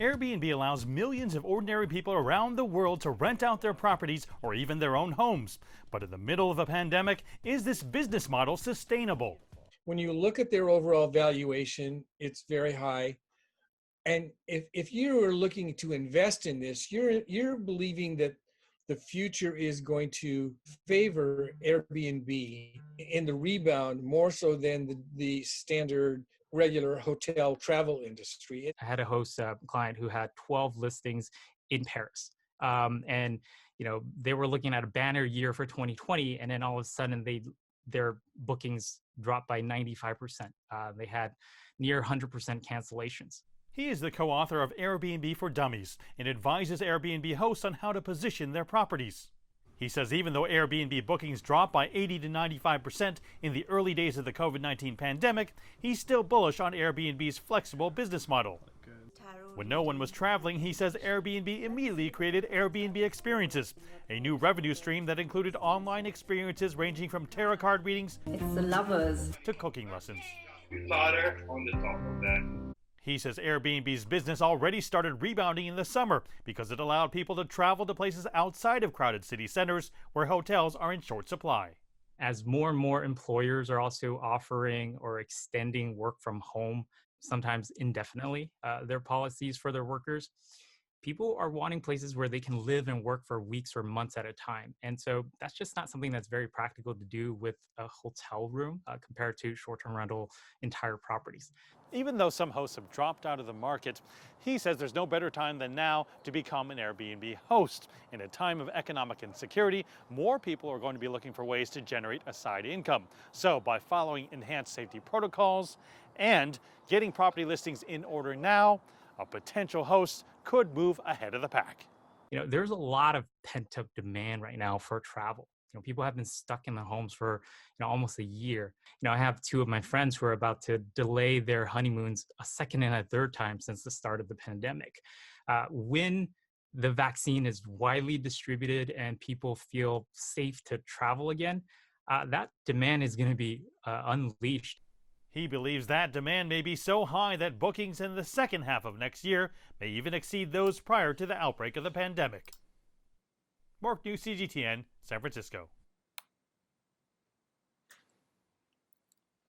Airbnb allows millions of ordinary people around the world to rent out their properties or even their own homes. But in the middle of a pandemic, is this business model sustainable? When you look at their overall valuation, it's very high. And if you are looking to invest in this, you're believing that the future is going to favor Airbnb in the rebound more so than the standard regular hotel travel industry. I had a host client who had 12 listings in Paris. And they were looking at a banner year for 2020, and then all of a sudden their bookings dropped by 95%. They had near 100% cancellations. He is the co-author of Airbnb for Dummies and advises Airbnb hosts on how to position their properties. He says even though Airbnb bookings dropped by 80 to 95% in the early days of the COVID-19 pandemic, he's still bullish on Airbnb's flexible business model. When no one was traveling, he says Airbnb immediately created Airbnb Experiences, a new revenue stream that included online experiences ranging from tarot card readings to cooking lessons. Ladder on the top of that. He says Airbnb's business already started rebounding in the summer because it allowed people to travel to places outside of crowded city centers where hotels are in short supply. As more and more employers are also offering or extending work from home, sometimes indefinitely, their policies for their workers, people are wanting places where they can live and work for weeks or months at a time. And so that's just not something that's very practical to do with a hotel room compared to short-term rental entire properties. Even though some hosts have dropped out of the market, he says there's no better time than now to become an Airbnb host. In a time of economic insecurity, more people are going to be looking for ways to generate a side income. So by following enhanced safety protocols and getting property listings in order now, a potential host could move ahead of the pack. There's a lot of pent-up demand right now for travel. People have been stuck in their homes for almost a year. I have two of my friends who are about to delay their honeymoons a second and a third time since the start of the pandemic. When the vaccine is widely distributed and people feel safe to travel again, that demand is going to be unleashed. He believes that demand may be so high that bookings in the second half of next year may even exceed those prior to the outbreak of the pandemic. Mark News, CGTN, San Francisco.